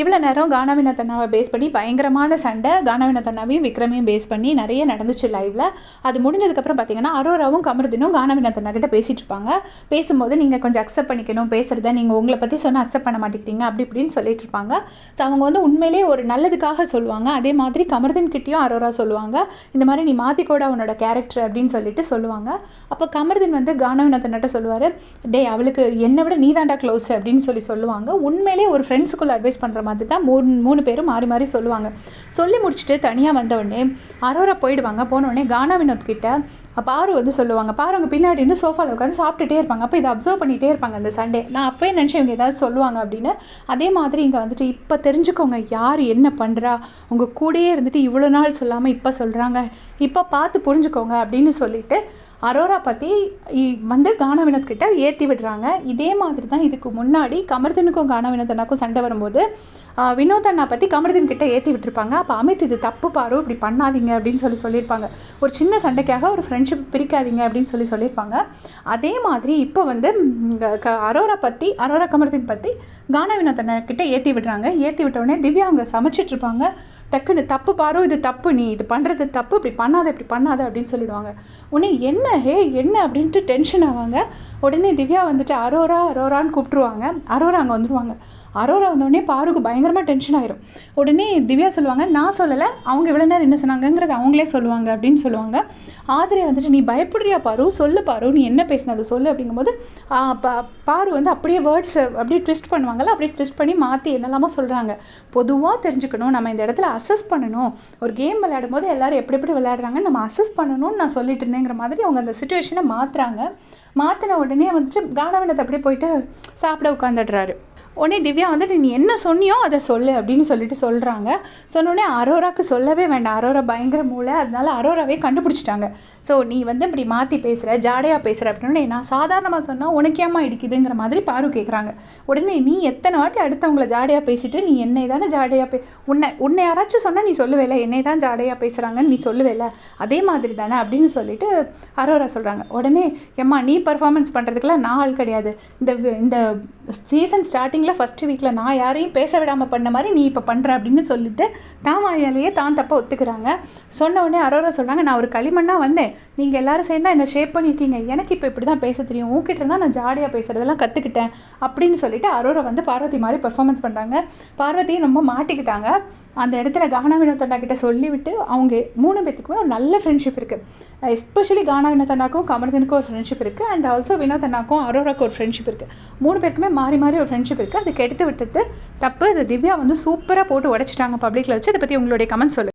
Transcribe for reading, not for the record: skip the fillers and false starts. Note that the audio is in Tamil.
இவ்வளோ நேரம் கானா வினோத் அண்ணாவை பேஸ் பண்ணி பயங்கரமான சண்டை, கானா வினோத் அண்ணாவையும் விக்ரமையும் பேஸ் பண்ணி நிறைய நடந்துச்சு லைவ்ல. அது முடிஞ்சதுக்கப்புறம் பார்த்தீங்கன்னா, அரோராவும் கமருதீனும் கானா வினோத் அண்ணா கிட்ட பேசிட்டு இருப்பாங்க. பேசும்போது நீங்கள் கொஞ்சம் அக்செப்ட் பண்ணிக்கணும், பேசுகிறத நீங்கள் உங்களை பற்றி சொன்னால் அக்செப்ட் பண்ண மாட்டேங்கிறீங்க அப்படி இப்படின்னு சொல்லிட்டு இருப்பாங்க. ஸோ அவங்க வந்து உண்மையிலேயே ஒரு நல்லதுக்காக சொல்லுவாங்க. அதே மாதிரி கமருதீன் கிட்டேயும் அரோரா சொல்லுவாங்க, இந்த மாதிரி நீ மாற்றிக்கோட உன்னோட கேரக்டர் அப்படின்னு சொல்லிட்டு சொல்லுவாங்க. அப்போ கமருதீன் வந்து கானா வினோத் அண்ணாட்ட சொல்லுவார், டே அவளுக்கு என்னை விட நீ தாண்டா க்ளோஸ் அப்படின்னு சொல்லுவாங்க. உண்மையிலேயே ஒரு ஃப்ரெண்ட்ஸுக்குள்ளே அட்வைஸ் பண்ணுற மாதிரி தான் மூணு பேரும் மாறி மாறி சொல்லுவாங்க. சொல்லி முடிச்சுட்டு தனியாக வந்தவுடனே அரோரா போயிடுவாங்க. போனவுடனே கானா வினோத் கிட்ட பாரு வந்து சொல்லுவாங்க. பாரு அவங்க பின்னாடி இருந்து சோஃபாவில் உட்காந்து சாப்பிட்டுட்டே இருப்பாங்க. அப்போ இதை அப்சர்வ் பண்ணிகிட்டே இருப்பாங்க அந்த சண்டே. நான் அப்போயே நினச்சேன் இவங்க ஏதாவது சொல்லுவாங்க அப்படின்னு. அதே மாதிரி இங்கே வந்துட்டு இப்போ தெரிஞ்சுக்கோங்க யார் என்ன பண்ணுறா, உங்கள் கூடயே இருந்துட்டு இவ்வளோ நாள் சொல்லாமல் இப்போ சொல்கிறாங்க, இப்போ பார்த்து புரிஞ்சுக்கோங்க அப்படின்னு சொல்லிட்டு அரோரா பற்றி வந்து கானா வினோத் கிட்ட ஏற்றி விடுறாங்க. இதே மாதிரி தான் இதுக்கு முன்னாடி கமருதீனுக்கும் கானா வினோத் அண்ணாக்கும் சண்டை வரும்போது வினோத் அண்ணா பற்றி கமருதீன் கிட்ட ஏற்றி விட்டுருப்பாங்க. அப்போ அமித் இது தப்பு பாரு, இப்படி பண்ணாதீங்க அப்படின்னு சொல்லியிருப்பாங்க. ஒரு சின்ன சண்டைக்காக ஒரு ஃப்ரெண்ட்ஷிப் பிரிக்காதீங்க அப்படின்னு சொல்லியிருப்பாங்க. அதே மாதிரி இப்போ வந்து அரோரா கமருதீன் பற்றி கானா வினோத் அண்ணா கிட்ட ஏற்றி விடுறாங்க. ஏற்றி விட்டவுடனே திவ்யா அங்கே சமைச்சிட்ருப்பாங்க. டக்குன்னு தப்பு பாரு, இது தப்பு, நீ இது பண்ணுறது தப்பு, இப்படி பண்ணாத அப்படின்னு சொல்லிடுவாங்க. உடனே என்ன அப்படின்ட்டு டென்ஷன் ஆவாங்க. உடனே திவ்யா வந்துட்டு அரோரான்னு கூப்பிட்ருவாங்க. அரோரா அங்கே வந்துடுவாங்க. அரோரா வந்தோடனே பாருக்கு பயங்கரமாக டென்ஷன் ஆயிரும். உடனே திவ்யா சொல்லுவாங்க, நான் சொல்லலை, அவங்க இவ்வளோ நேரம் என்ன சொன்னாங்கங்கிறது அவங்களே சொல்லுவாங்க அப்படின்னு சொல்லுவாங்க. ஆதிரியா வந்துட்டு நீ பயப்படுறியா பாரு, சொல்லு பாரு, நீ என்ன பேசினது சொல்லு அப்படிங்கும்போது பாரு வந்து அப்படியே வேர்ட்ஸ் அப்படியே ட்விஸ்ட் பண்ணுவாங்கல்ல, அப்படியே ட்விஸ்ட் பண்ணி மாற்றி என்னெல்லாமோ சொல்கிறாங்க. பொதுவாக தெரிஞ்சுக்கணும், நம்ம இந்த இடத்துல அசஸ் பண்ணணும், ஒரு கேம் விளையாடும் போது எல்லோரும் எப்படி விளையாடுறாங்க நம்ம அசஸ் பண்ணணும்னு நான் சொல்லிட்டு இருந்தேங்கிற மாதிரி அவங்க அந்த சுச்சுவேஷனை மாற்றுறாங்க. மாற்றின உடனே வந்துட்டு கானா வினோத் அப்படியே போயிட்டு சாப்பிட உட்காந்துடுறாரு. உடனே திவ்யா வந்துட்டு நீ என்ன சொன்னியோ அதை சொல்லு அப்படின்னு சொல்லிட்டு சொல்கிறாங்க. சொன்னோடனே அரோராவுக்கு சொல்லவே வேண்டாம், அரோரா பயங்கர மூளை, அதனால அரோராவே கண்டுபிடிச்சிட்டாங்க. ஸோ நீ வந்து இப்படி மாற்றி பேசுகிற, ஜாடையாக பேசுகிற அப்படின்னு நான் சாதாரணமாக சொன்னால் உனக்கேம்மா இடிக்குதுங்கிற மாதிரி பாரு கேட்குறாங்க. உடனே நீ எத்தனை வாட்டி அடுத்தவங்களை ஜாடையாக பேசிட்டு நீ என்னை தானே ஜாடையாக உன்னை யாராச்சும் சொன்னால் நீ சொல்லுவேல, என்னை தான் ஜாடையாக பேசுகிறாங்கன்னு நீ சொல்லுவேல, அதே மாதிரி தானே அப்படின்னு சொல்லிட்டு அரோரா சொல்கிறாங்க. உடனே எம்மா நீ பர்ஃபார்மன்ஸ் பண்ணுறதுக்குலாம் நான் ஆள் கிடையாது, இந்த சீசன் ஸ்டார்டிங் ஃபஸ்ட்டு வீக்கில் நான் யாரையும் பேச விடாமல் பண்ண மாதிரி நீ இப்போ பண்ணுற அப்படின்னு சொல்லிட்டு தான் வாயாலேயே தான் தப்ப ஒத்துக்கிறாங்க. சொன்ன உடனே அரோரா சொல்கிறாங்க, நான் ஒரு களிமண்ணாக வந்தேன், நீங்கள் எல்லோரும் சேர்ந்தா என்னை ஷேப் பண்ணியிருக்கீங்க, எனக்கு இப்போ இப்படி தான் பேச தெரியும், உங்ககிட்ட இருந்தால் நான் ஜாலியாக பேசுகிறதெல்லாம் கற்றுக்கிட்டேன் அப்படின்னு சொல்லிட்டு அரோரா வந்து பார்வதி மாதிரி பர்ஃபார்மன்ஸ் பண்ணுறாங்க. பார்வதியும் ரொம்ப மாட்டிக்கிட்டாங்க. அந்த இடத்துல கானா வினோத் அண்ணா கிட்ட சொல்லிவிட்டு அவங்க 3 பேத்துக்குமே ஒரு நல்ல ஃப்ரெண்ட்ஷிப் இருக்குது. எஸ்பெஷலி கானா வினோத் அண்ணாக்கும் கமருதீனுக்கும் ஒரு ஃப்ரெண்ட்ஷிப் இருக்குது. அண்ட் ஆல்சோ வினோத் அண்ணாக்கும் அரோராக்கும் ஒரு ஃப்ரெண்ட்ஷிப் இருக்குது. 3 பேருக்குமே மாறி மாறி ஒரு ஃப்ரெண்ட்ஷிப் இருக்குது. அதுக்கு எடுத்து விட்டது தப்பு. அது திவ்யா வந்து சூப்பராக போட்டு உடைச்சிட்டாங்க பப்ளிக்கில் வச்சு. அதை பற்றி உங்களுடைய கமெண்ட் சொல்லுங்கள்.